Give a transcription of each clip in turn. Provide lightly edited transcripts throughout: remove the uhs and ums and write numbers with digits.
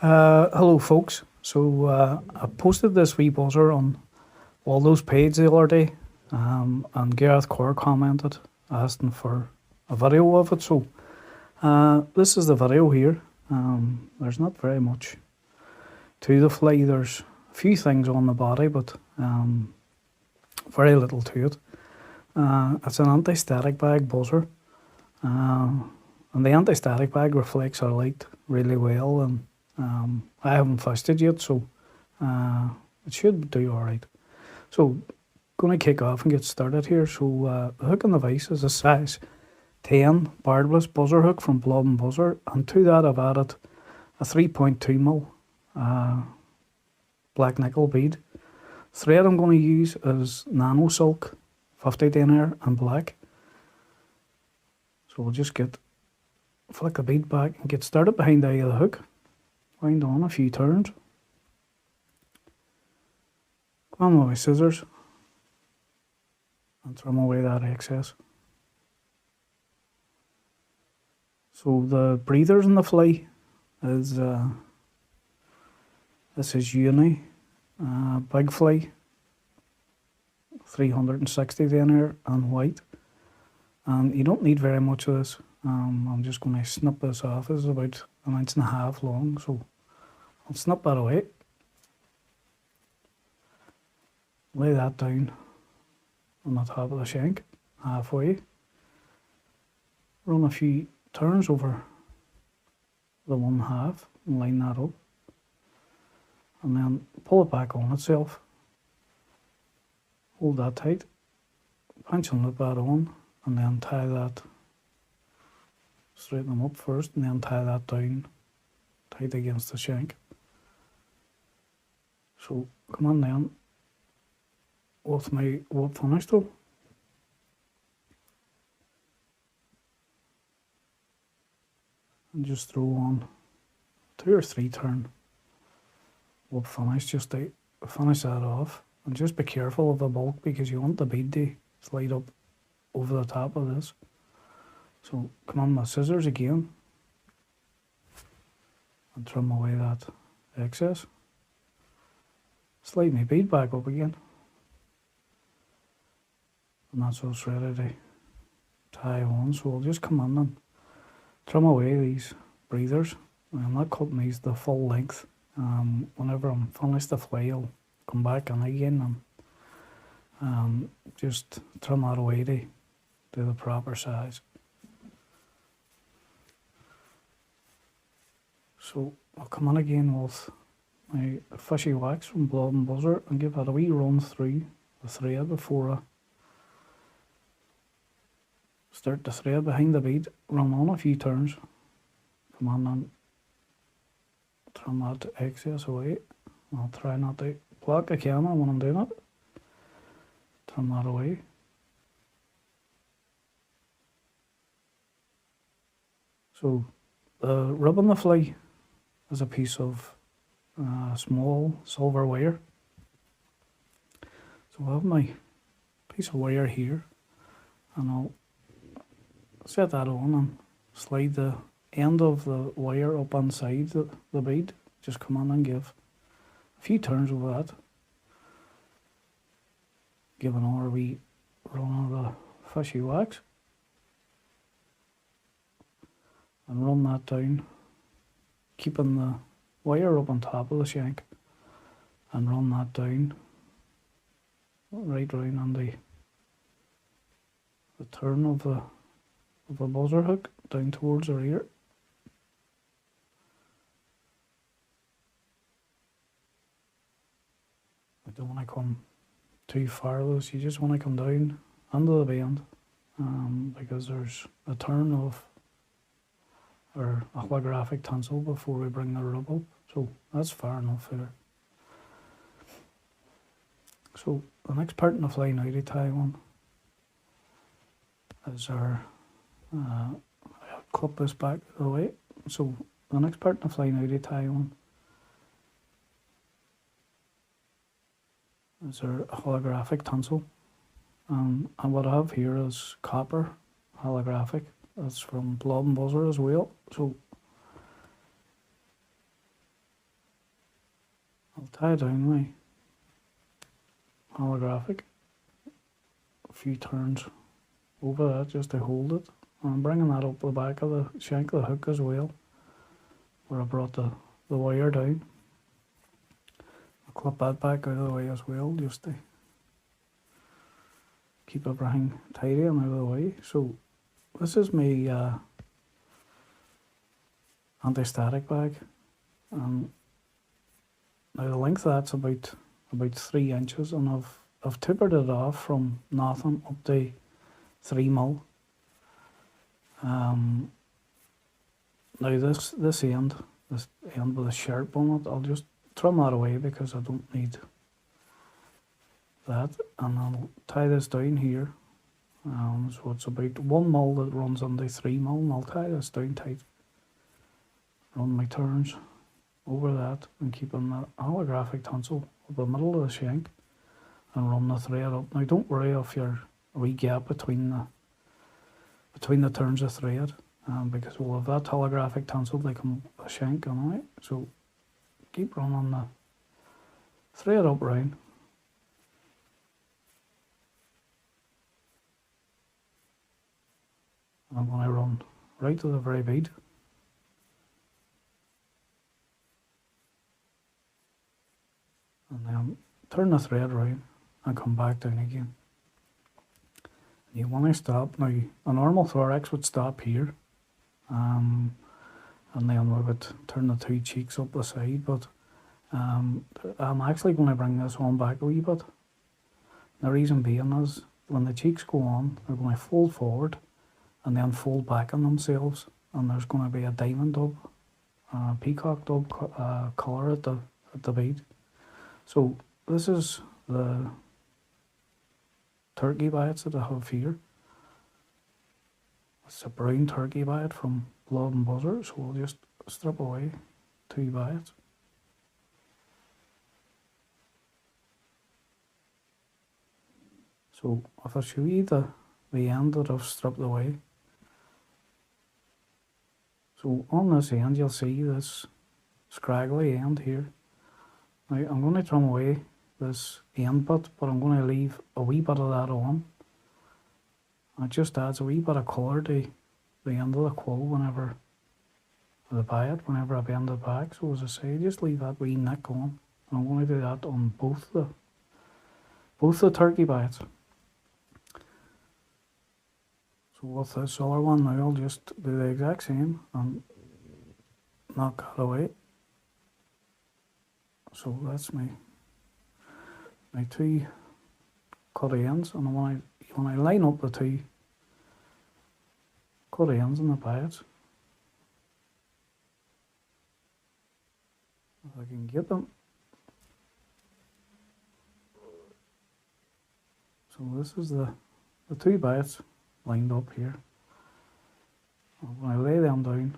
Hello, folks. I posted this wee buzzer on Waldos' page the other day, and Gareth Core commented asking for a video of it. This is the video here. There's not very much to the fly. There's a few things on the body, but very little to it. It's an anti-static bag buzzer, and the anti-static bag reflects our light really well, and I haven't fished it yet, so it should do alright. So, going to kick off and get started here. The hook and the vise is a size 10 barbless buzzer hook from Blob and Buzzer, and to that I've added a 3.2mm black nickel bead. Thread I'm going to use is Nano Silk 50 denier and black. So we'll just flick the bead back and get started behind the eye of the hook. Wind on a few turns. Come on with my scissors and trim away that excess. So the breathers in the fly is this is Uni big fly 360 denier and white, and you don't need very much of this. I'm just going to snip this off. This is about 1.5 inches long, so I'll snip that away. Lay that down on the top of the shank, halfway. Run a few turns over the 1/2 and line that up. And then pull it back on itself. Hold that tight. Pinch and loop that on, and then tie that. Straighten them up first, and then tie that down tight against the shank. So come on then with my warp finish tool. And just throw on 2 or 3 turn warp finish just to finish that off. And just be careful of the bulk, because you want the bead to slide up over the top of this. So come on with scissors again and trim away that excess. Slide my bead back up again, and that's us ready to tie on. So we'll just come in and trim away these breathers. I'm not cutting these the full length. Whenever I'm finished the fly, I'll come back in again and just trim that away to do the proper size. So I'll come in again with my fishy wax from Blob and Buzzer and give that a wee run through the thread before I start the thread behind the bead. Run on a few turns. Come on and trim that excess away. I'll try not to block the camera when I'm doing it. Trim that away. So the rib on the fly is a piece of small silver wire. So I have my piece of wire here, and I'll set that on and slide the end of the wire up inside the bead. Just come on and give a few turns over that. Give another wee run of the fishy wax and run that down, keeping the wire up on top of the shank, and run that down right round on the turn of the buzzer hook down towards the rear. I don't want to come too far though, so you just want to come down under the bend, because there's a turn of our holographic tinsel before we bring the rub up, so that's far enough there. So the next part in the fly now to tie on is our I'll clip this back away. So the next part in the fly now to tie on is our holographic tinsel, and what I have here is copper holographic. That's from Blob and Buzzer as well. So I'll tie down my holographic a few turns over that just to hold it. And I'm bringing that up the back of the shank of the hook as well, where I brought the wire down. I'll clip that back out of the way as well, just to keep everything tidy and out of the way. So this is my anti-static bag, and now the length of that's about 3 inches, and I've tapered it off from nothing up to 3mm. Now this end with the sharp on it, I'll just trim that away because I don't need that, and I'll tie this down here. So it's about 1mm that runs into 3mm, and I'll tie this down tight. Run my turns over that and keeping the holographic tonsil up the middle of the shank and run the thread up. Now don't worry if you're a wee gap between the turns of thread, because we'll have that holographic tonsil to come up the shank anyway. So keep running the thread up round. And I'm going to run right to the very bead. And then turn the thread round and come back down again. You want to stop. Now a normal thorax would stop here, and then we would turn the two cheeks up the side, but I'm actually going to bring this one back a wee bit. The reason being is when the cheeks go on, they're going to fold forward and then fold back on themselves, and there's going to be a diamond dub, peacock dub colour at the bead. So this is the turkey biots that I have here. It's a brown turkey biot from Blob and Buzzer, so we'll just strip away 2 biots. So if I show you the end that I've stripped away, so on this end you'll see this scraggly end here. Now I'm going to trim away this end bit, but I'm going to leave a wee bit of that on. It just adds a wee bit of colour to the end of the quill whenever I bend it back. So as I say, just leave that wee nick on. And I'm going to do that on both the turkey biots. So with this other one now, I'll just do the exact same and knock that away. So that's my 2 cut ends, and when I line up the 2 cut ends in the biots, if I can get them. So this is the 2 biots lined up here. And when I lay them down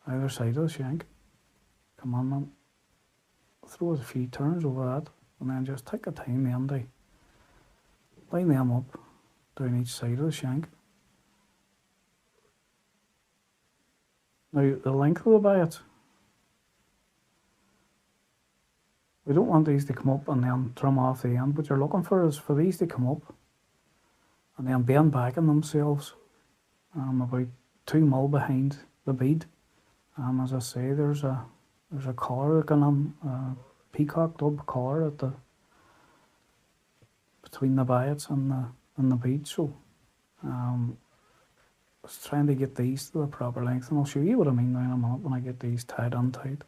either side of the shank, come on them, throw a few turns over that, and then just take a time then to line them up down each side of the shank. Now the length of the biot, we don't want these to come up and then trim off the end. What you're looking for is for these to come up and then bend back on themselves, about 2mm behind the bead. As I say, there's a collar going on, peacock dub collar at the between the biots and the bead. So I was trying to get these to the proper length, and I'll show you what I mean now in a minute when I get these tied on tight.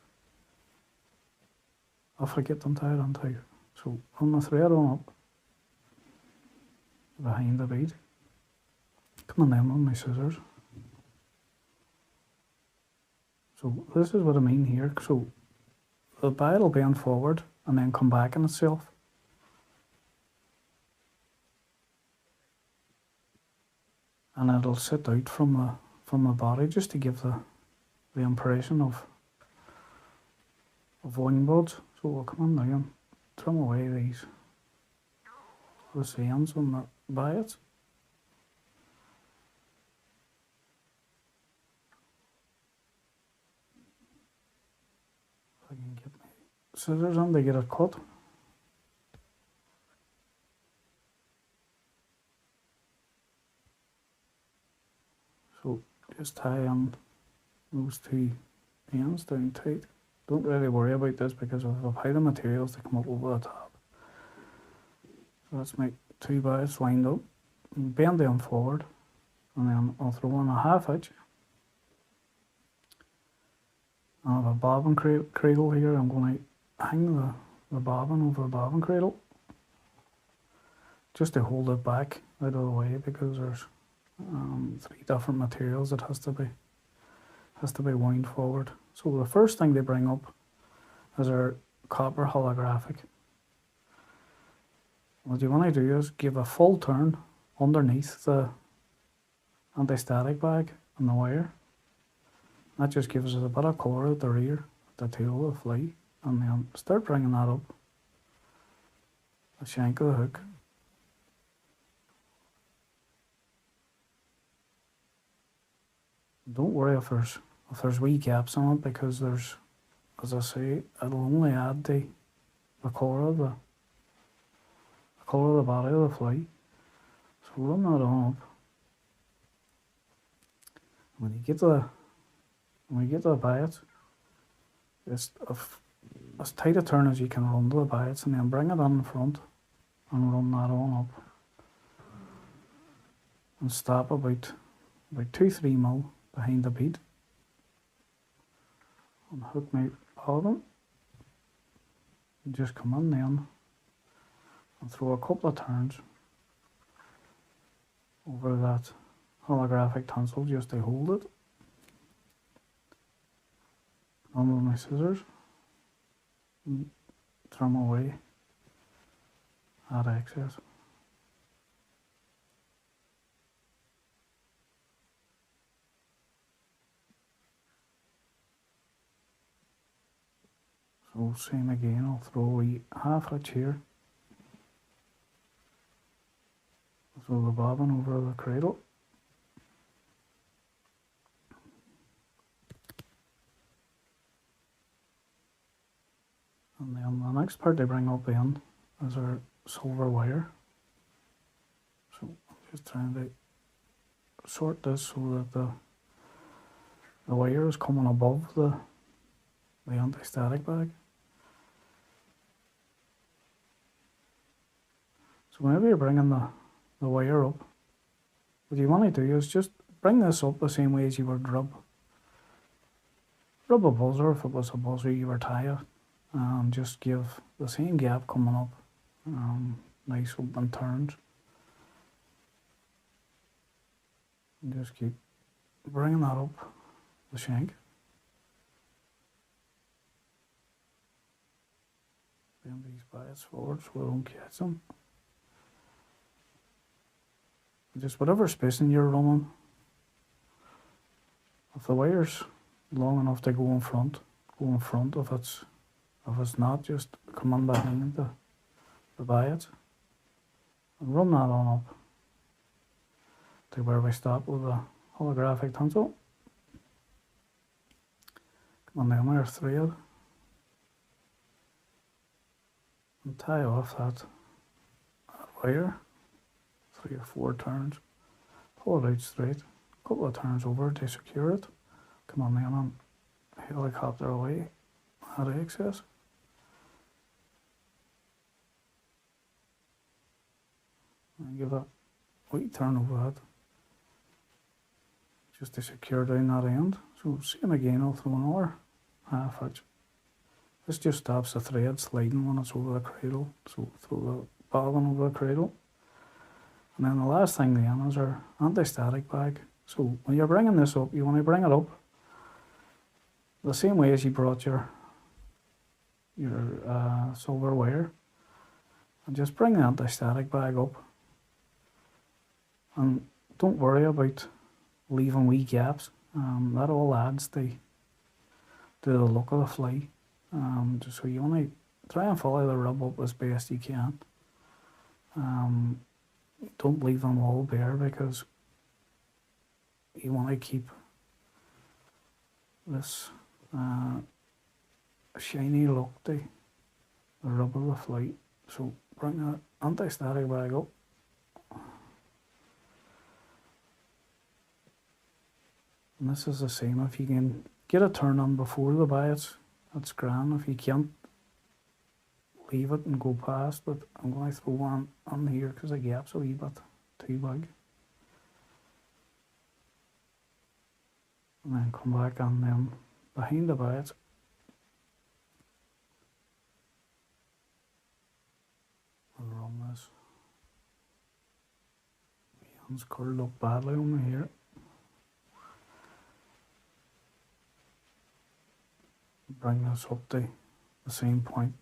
If I get them tied on tight. So run the thread on up behind the bead. Come on then on my scissors. So this is what I mean here. So the biot will bend forward and then come back on itself. And it'll sit out from the body just to give the impression of wing buds. So we'll come on now and trim away these ends on the biots. If I can get my scissors in to get it cut. So just tie in those two ends down tight. Don't really worry about this because of a pile of materials to come up over the top. So let's make 2 bias lined up, and bend them forward, and then I'll throw in a 1/2 inch. I have a bobbin cradle here. I'm going to hang the bobbin over the bobbin cradle just to hold it back out of the way, because there's 3 different materials that has to be wound forward. So the first thing they bring up is our copper holographic. What you want to do is give a full turn underneath the anti-static bag and the wire. That just gives us a bit of colour at the rear, at the tail of the fly, and then start bringing that up the shank of the hook. Don't worry if there's wee gaps in it, because there's, as I say, it'll only add the colour of the body of the fly. So run that on up. When you get to the bias, just as tight a turn as you can run to the bias, and then bring it in front and run that on up. And stop about 2-3 mil behind the bead. And hook my bottom. And just come in then and throw a couple of turns over that holographic tinsel just to hold it. On with my scissors and trim away that excess. So same again, I'll throw a wee 1/2 inch here. Throw the bobbin over the cradle. And then the next part they bring up then is our silver wire. So I'm just trying to sort this so that the wire is coming above the anti-static bag. So whenever you're bringing the wire up, what you want to do is just bring this up the same way as you would rub a buzzer. If it was a buzzer you were tie it, just give the same gap coming up, nice open turns, and just keep bringing that up the shank. Bend these bias forward so we don't catch them. Just whatever spacing you're running, if the wire's long enough to go in front, go in front. If it's not, just come on behind the bias and run that on up to where we stop with the holographic tinsel. Come on down there, thread, and tie off that wire. 3 or 4 turns, pull it out straight, a couple of turns over to secure it. Come on then and helicopter away that excess. And give a wee turn over that just to secure down that end. So same again, I'll throw another 1/2 inch. This just stops the thread sliding when it's over the cradle. So throw the bobbin over the cradle. And then the last thing then is our anti-static bag. So when you're bringing this up, you want to bring it up the same way as you brought your silver wire, and just bring the anti-static bag up. And don't worry about leaving wee gaps. That all adds to the look of the fly. Just so you want to try and follow the rub up as best you can. Don't leave them all bare, because you want to keep this shiny look to the rub of the flight. So bring that anti-static bag up. And this is the same. If you can get a turn on before the bites, that's grand. If you can't, leave it and go past. But I'm going to throw one on here because the gap's a wee bit too big. And then come back on them behind the bites. I'll run this. My hand's curled up badly on me here. Bring this up to the same point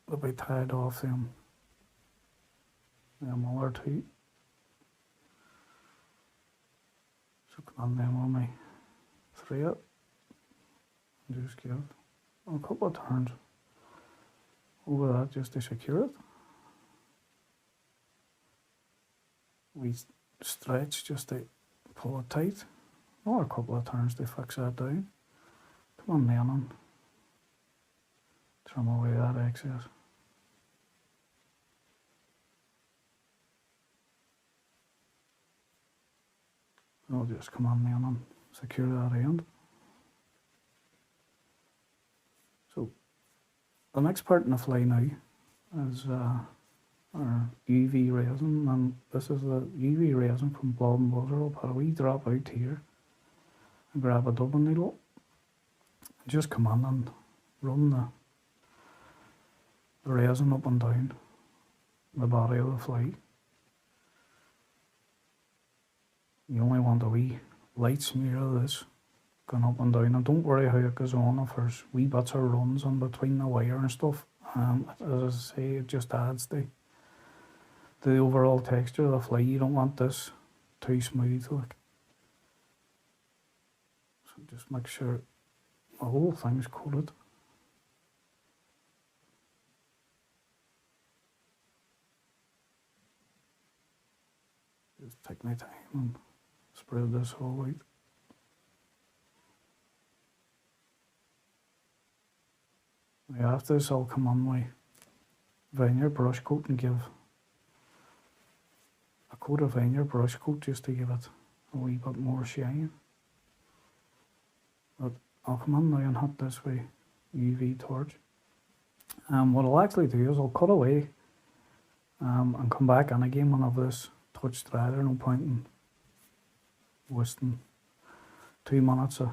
that we tied off them other two. So come on them on my thread and just give a couple of turns over that just to secure it. We stretch just to pull it tight. Another couple of turns to fix that down. Come on then and trim away that excess. I'll just come on then and secure that end. So the next part in the fly now is our UV resin, and this is the UV resin from Blob and Buzzer. I'll put a wee drop out here and grab a dubbing needle. Just come on and run the resin up and down the body of the fly. You only want a wee light smear of this going up and down, and don't worry how it goes on if there's wee bits of runs in between the wire and stuff. As I say, it just adds the overall texture of the fly. You don't want this too smooth, like. So just make sure the whole thing's coated. Just take my time and spread this all out. Now after this, I'll come on my Veniard brush coat and give a coat of Veniard brush coat just to give it a wee bit more shine. But I'll come on now and hit this with UV torch. What I'll actually do is I'll cut away and come back in again when I have this touched dry. There's no point in wasting 2 minutes of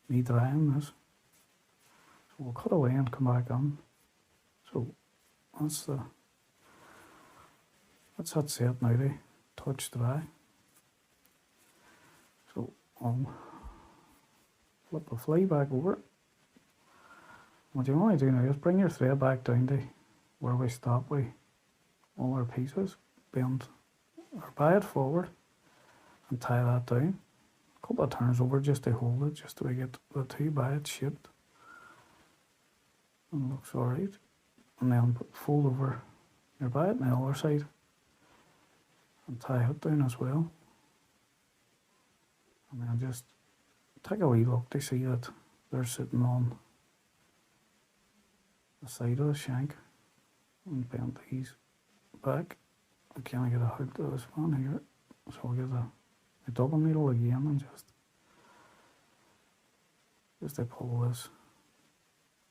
me drying this. So we'll cut away and come back on. So that's that set now to touch dry. So I'll flip the fly back over. What you want to do now is bring your thread back down to where we stop with all our pieces. Bend or buy it forward and tie that down. A couple of turns over just to hold it, just so we get the two bites shaped. And it looks alright. And then fold over your bite on the other side and tie it down as well. And then just take a wee look to see that they're sitting on the side of the shank and bend these back. I can't get a hook to this one here, so I'll get a double needle again and just to pull this,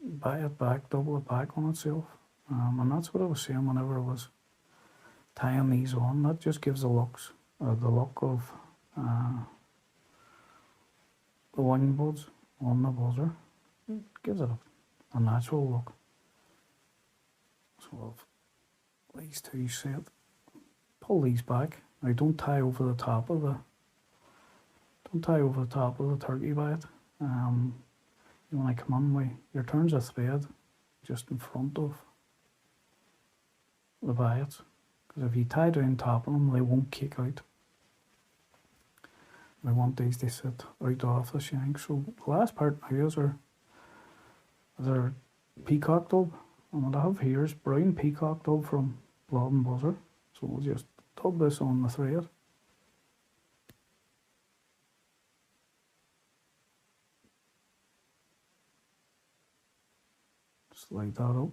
buy it back, double it back on itself. And that's what I was saying whenever I was tying these on. That just gives the look of the wing buds on the buzzer. It gives it a natural look. So I've these two set. Pull these back. Now don't tie over the top of the turkey bite. You want to come on with your turns of thread just in front of the bites, because if you tie down top of them, they won't kick out. We want these to sit out off the shank. So the last part here is our peacock dub. And what I have here is brown peacock dub from Blob and Buzzer. So we'll just dub this on the thread. Slide that up.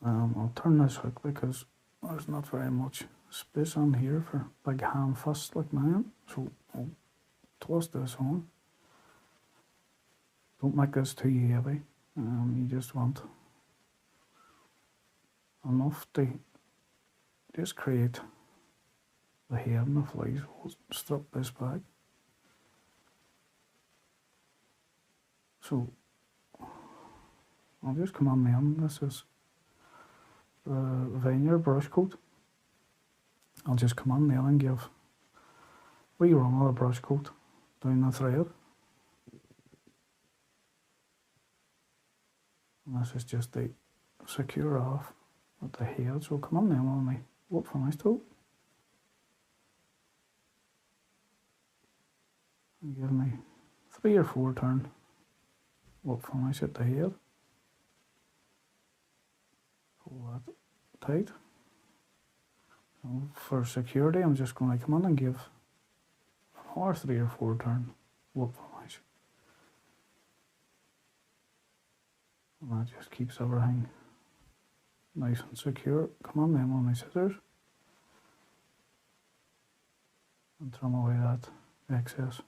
I'll turn this hook because there's not very much space on here for big hand fists like mine. So I'll twist this on. Don't make this too heavy. You just want enough to just create the head and the flies. We'll strip this back. So I'll just come on in. This is the Veniard brush coat. I'll just come on there and give a wee run of the brush coat down the thread. And this is just to secure off at the head. So come on then on my look finish tool. And give me 3 or 4 turn look finish at the head. Pull that tight. So for security, I'm just going to come on and give another 3 or 4 turn look finish. And that just keeps everything nice and secure. Come on then on my scissors and trim away that excess.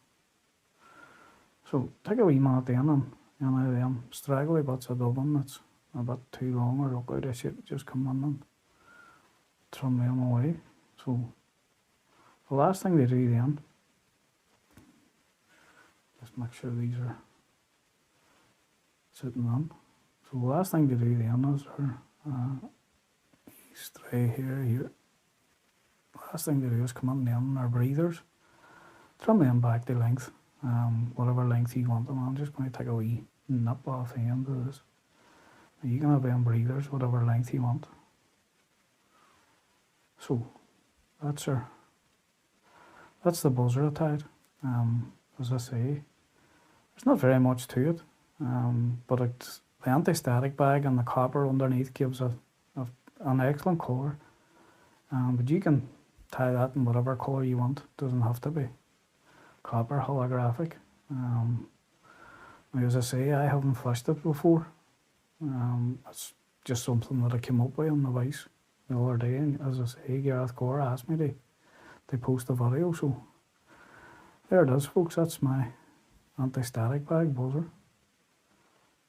So take a wee minute then and any of them straggly bits of dubbing that's a bit too long or look out of shape, just come on and trim them away. So the last thing to do then, just make sure these are sitting on. So the last thing to do then is our stray here. The last thing to do is come on then our breathers, trim them back to length, whatever length you want them. I'm just going to take a wee nip off the end of this. Now you can have them breathers whatever length you want. So that's the buzzer tied. As I say, there's not very much to it, but it's the anti-static bag and the copper underneath gives an excellent colour. But you can tie that in whatever colour you want. It doesn't have to be copper holographic. As I say, I haven't flashed it before. It's just something that I came up with on the Vice the other day, and as I say, Gareth Gore asked me to post a video, so there it is, folks. That's my anti-static bag buzzer.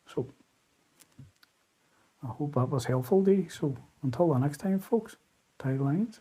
So I hope that was helpful to you. So until the next time, folks, tight lines.